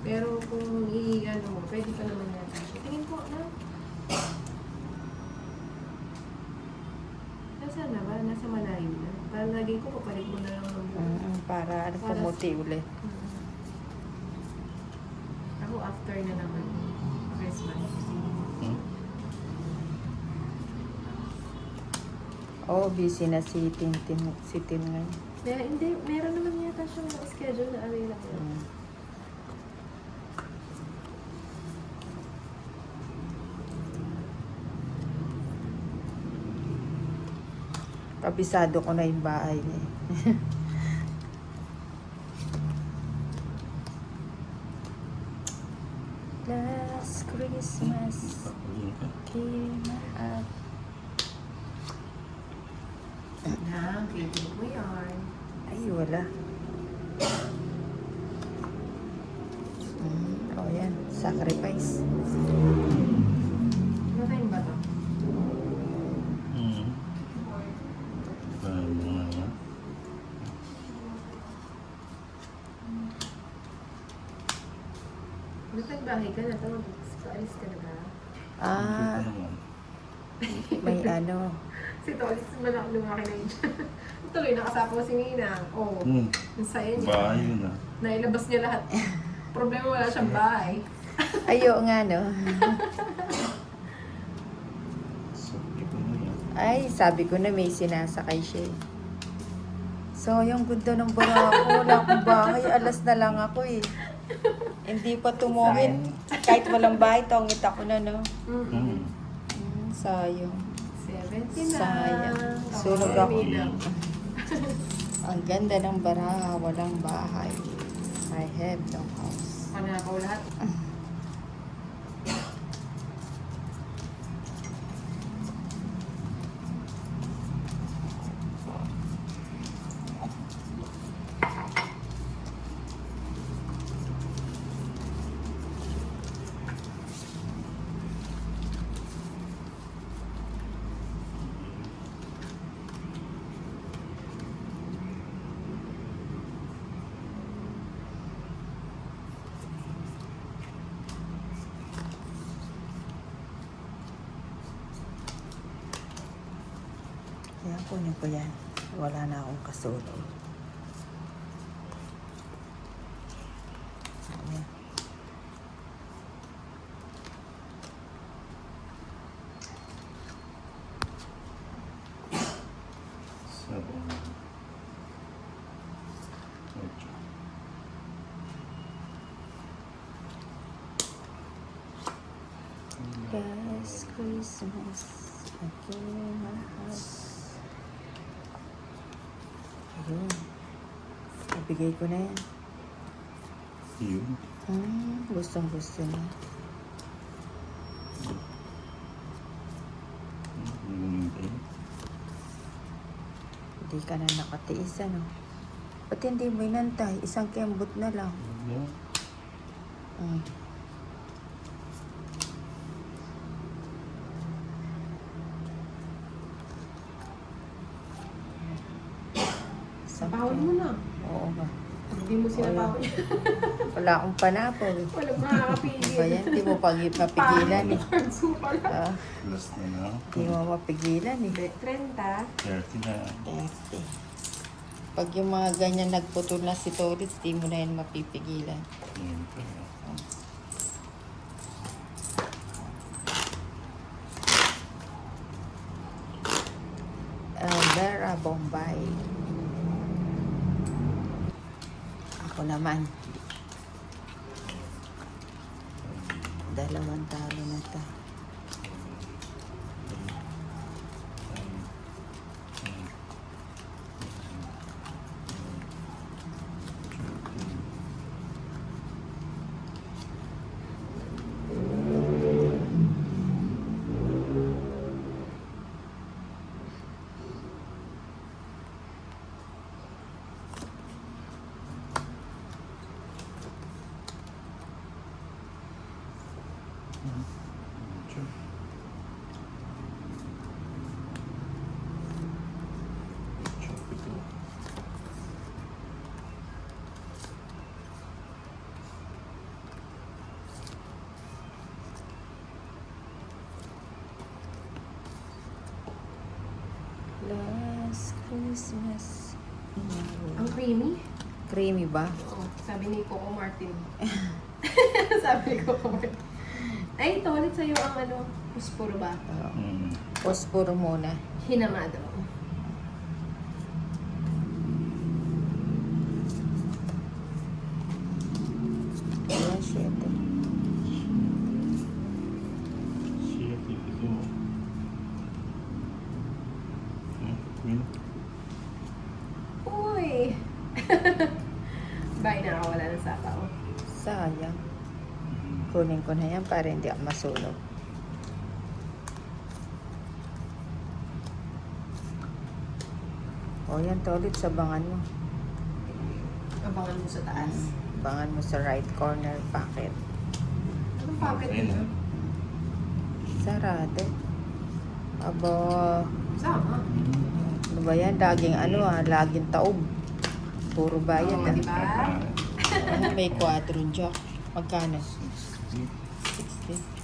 Pero kung i-ano mo, pwede pa naman natin siya. Tingin ko na. Nasaan na ba? Nasa malayo na. Palagay ko, papalit mo na lang ng buo. Para pumuti ulit. Ako after na naman. Christmas. Oh, busy na si Tintin ngayon. Hindi, meron naman yata siyang schedule na available. Kabisado ko na yung bahay niya. Last Christmas came up. Na, favorite mo yarn. Ay, wala. Oh, yan. Sacrifice. Ano time ba to? Nagbahay ka na to. Paalis ka na ba? Ah, may ano. Si Tolis, lumaki na yun. Tuloy, nakasapa ko si Ninang. Oo. Yung saya niya. Bahay yun ah. Nailabas niya lahat. Problema, wala siyang bahay. Ayo nga, no? Sabi ko na yan. Ay, sabi ko na may sinasakay siya eh. So, yung ganda ng barako. Wala akong bahay. Alas na lang ako eh. Hindi pa tumungin. Kahit walang bahay, tongit ako na, no? Sayang. 70 na. Sayang. Sunog ako. Ang ganda ng baraha. Walang bahay. I have no house. Panakaw lahat. Ayan, kunin ko yan. Wala na akong kasulo. Ayan. Seven. Ocho. Last Christmas, I came my house. Ayun. Ibigay ko na yan. Yun. Gustong-gusto niya. Yun din. Hindi ka na nakatiis, ano? Ba't hindi mo inantay? Isang kembot na lang. Yun. Sapahon mo na. Oo ba? Hindi mo sinapahon. Wala akong panapol. Walang makakapigil. Ba yan? Hindi mo mapigilan eh. Super lang. Last na na. Hindi mo mapigilan eh. 30. 30 na. 30. Pag yung mga ganyan nagputol na si Toris, di mo na yan mapipigilan. Yun pa. Vera Bombay. Ako naman. Dalawang talo na ta. Christmas. Ang creamy. Creamy ba? Oo, sabi ni Coco Martin. Sabi ni Coco Martin. Ay, ito ulit sa'yo ang ano, puspuro ba? Posporo muna. Hinamado. Ayan, 7. Siya, ito. Queen. Uy! Bye, nakawala ng sapaw. Sayang. Kunin ko na yan para hindi ako masunog. O yan, Tolit, sabangan mo. Abangan mo sa taas. Abangan mo sa right corner pocket. Anong pocket Ayun, nito? Sarado. Aba, Sama. ano ba yan? Laging ano laging taob. Puro bayad Oo, diba? May 4 jack. Magkano? 60. 60.